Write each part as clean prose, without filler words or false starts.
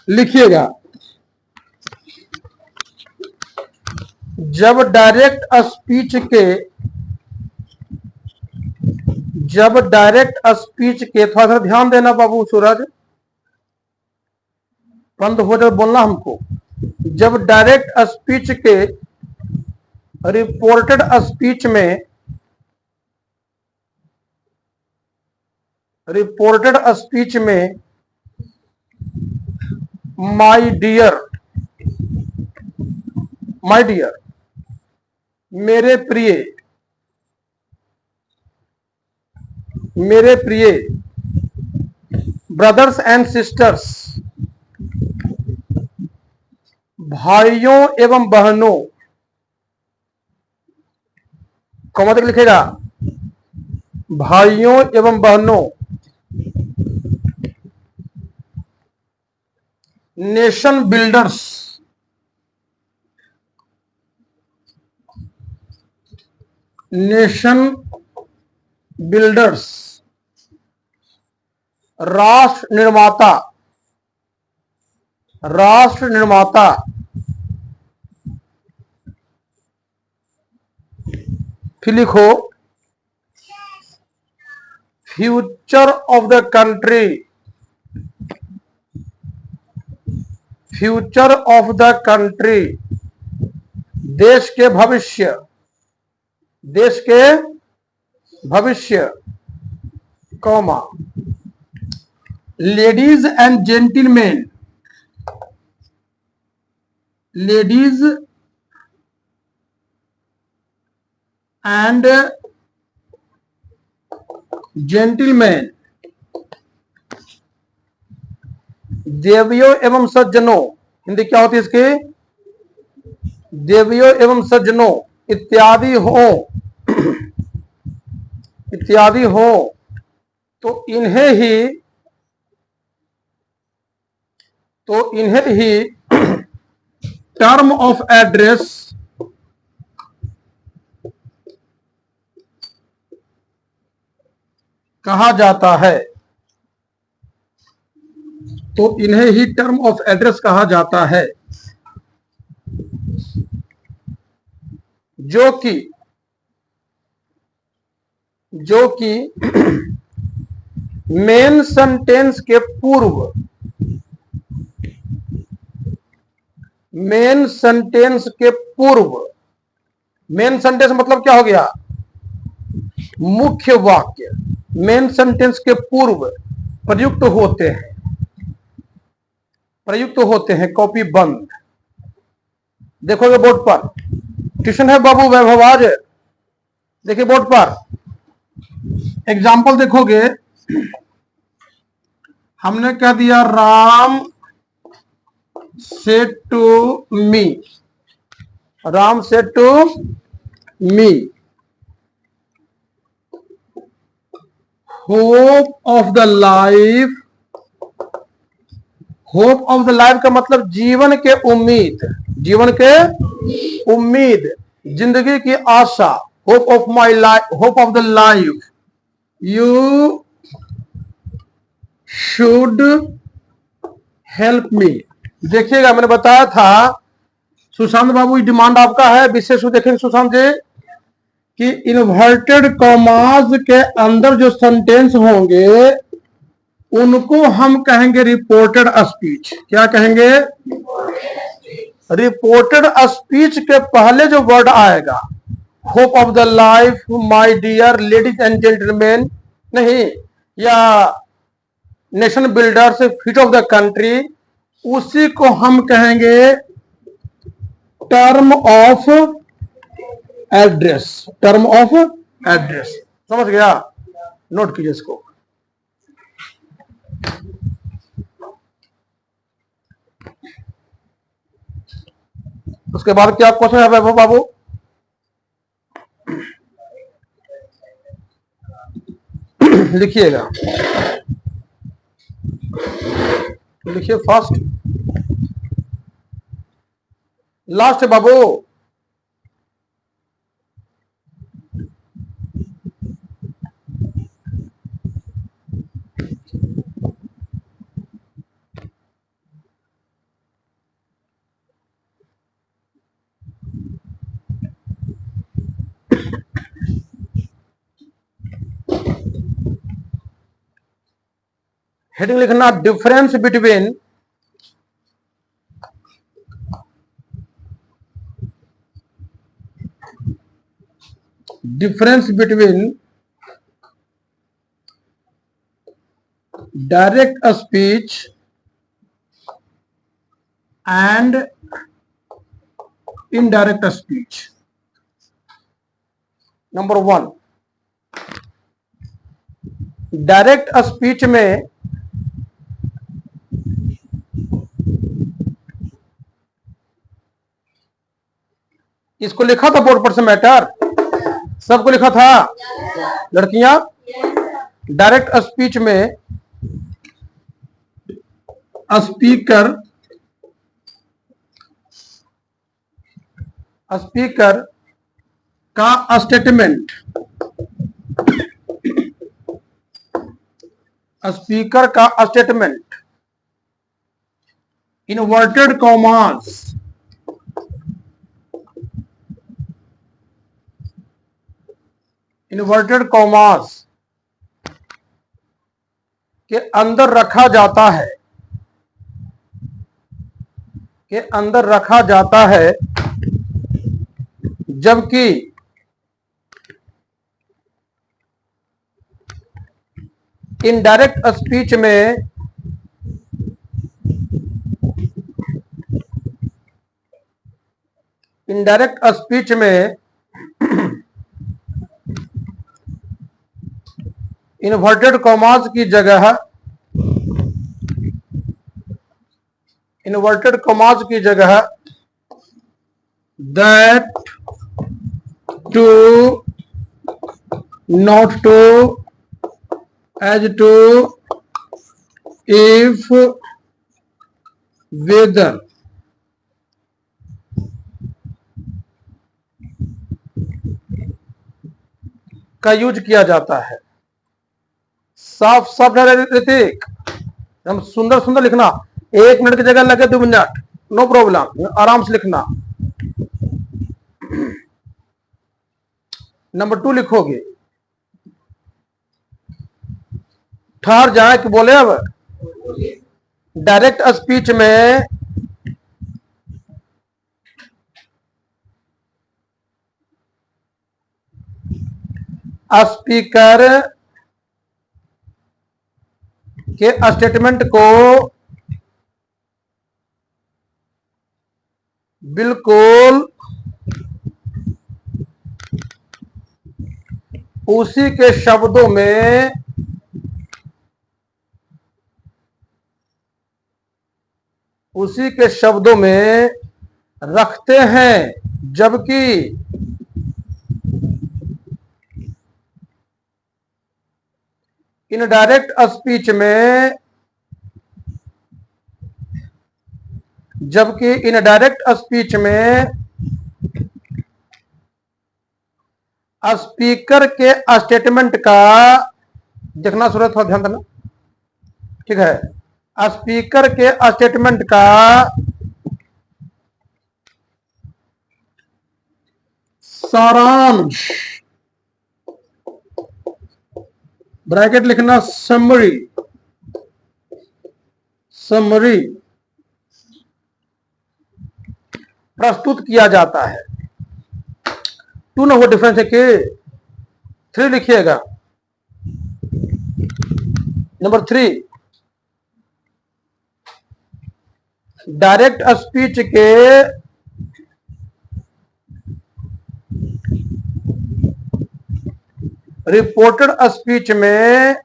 लिखिएगा, जब direct speech के थोड़ा सा ध्यान देना बाबू सूरज, बंद हो जाए बोलना हमको। जब डायरेक्ट स्पीच के रिपोर्टेड स्पीच में माय डियर, मेरे प्रिय ब्रदर्स एंड सिस्टर्स, भाइयों एवं बहनों, कॉमा तक लिखेगा, भाइयों एवं बहनों, नेशन बिल्डर्स, राष्ट्र निर्माता, फिर लिखो फ्यूचर ऑफ द कंट्री, देश के भविष्य, कॉमा, लेडीज एंड जेंटिलमैन, देवियों एवं सज्जनों, हिंदी क्या होती है इसकी, देवियों एवं सज्जनों इत्यादि हो तो इन्हें ही टर्म ऑफ एड्रेस कहा जाता है, जो कि मेन सेंटेंस के पूर्व, मेन सेंटेंस मतलब क्या हो गया, मुख्य वाक्य, मेन सेंटेंस के पूर्व प्रयुक्त होते हैं, कॉपी बंद। देखोगे बोर्ड पर, ट्यूशन है बाबू वैभव आज, देखिए बोर्ड पर एग्जाम्पल देखोगे, हमने कह दिया Ram said to me, hope of the life का मतलब जीवन के उम्मीद, जिंदगी की आशा, hope of the life, you should help me. देखिएगा मैंने बताया था सुशांत बाबू, डिमांड आपका है, विशेष देखेंगे सुशांत जी कि इन्वर्टेड कॉमास के अंदर जो सेंटेंस होंगे उनको हम कहेंगे रिपोर्टेड स्पीच। क्या कहेंगे, रिपोर्टेड स्पीच के पहले जो वर्ड आएगा, hope of the life, my dear, ladies and gentleman नहीं, या nation builders, feet of the country, उसी को हम कहेंगे टर्म ऑफ एड्रेस। समझ गया, नोट कीजिए इसको। उसके बाद क्या क्वेश्चन है वैभव बाबू, लिखिएगा, लिखिए फर्स्ट, लास्ट है बाबू, हेडिंग लिखना difference between direct speech and indirect speech. Number 1, direct speech में इसको लिखा था बोर्ड पर से मैटर, सबको लिखा था लड़कियां। डायरेक्ट स्पीच में स्पीकर का स्टेटमेंट, इनवर्टेड कॉमास के अंदर रखा जाता है, जबकि इनडायरेक्ट स्पीच में इन्वर्टेड कॉमास की जगह that, to, not to, as to, if, whether का यूज किया जाता है। साफ साफ ऋतिक, हम सुंदर लिखना, 1 मिनट की जगह लगे 2 मिनट, नो प्रॉब्लम, आराम से लिखना। नंबर 2 लिखोगे, ठहर जाए कि बोले। अब डायरेक्ट स्पीच में स्पीकर के स्टेटमेंट को बिल्कुल उसी के शब्दों में रखते हैं, जबकि इनडायरेक्ट स्पीच में स्पीकर के स्टेटमेंट का देखना, सूरत थोड़ा ध्यान देना, ठीक है। स्पीकर के स्टेटमेंट का सारांश, ब्रैकेट लिखना, समरी प्रस्तुत किया जाता है। 2 ना वो डिफरेंस है कि 3 लिखिएगा। नंबर 3, डायरेक्ट स्पीच के रिपोर्टेड स्पीच में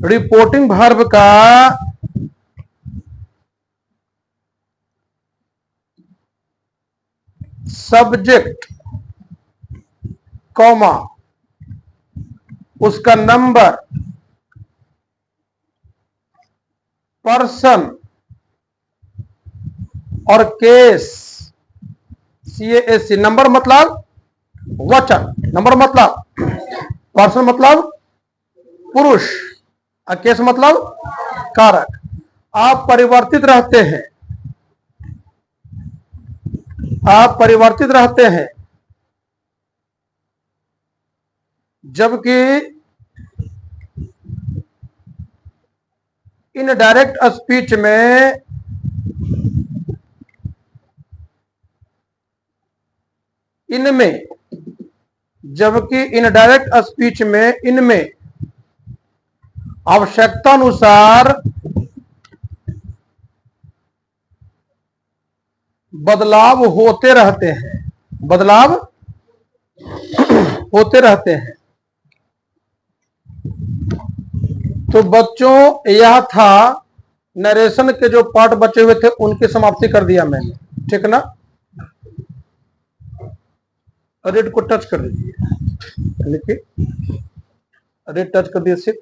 रिपोर्टिंग वर्ब का सब्जेक्ट कॉमा उसका नंबर, पर्सन और केस, CASC। नंबर मतलब वचन, नंबर मतलब पर्सन मतलब पुरुष और केस मतलब कारक। आप परिवर्तित रहते हैं जबकि इनडायरेक्ट स्पीच में इनमें आवश्यकता अनुसार बदलाव होते रहते हैं। तो बच्चों, यह था नरेशन के जो पार्ट बचे हुए थे उनकी समाप्ति कर दिया मैंने, ठीक ना। रेड को टच कर दीजिए, लिखिए रेड टच कर दिए सिर्फ।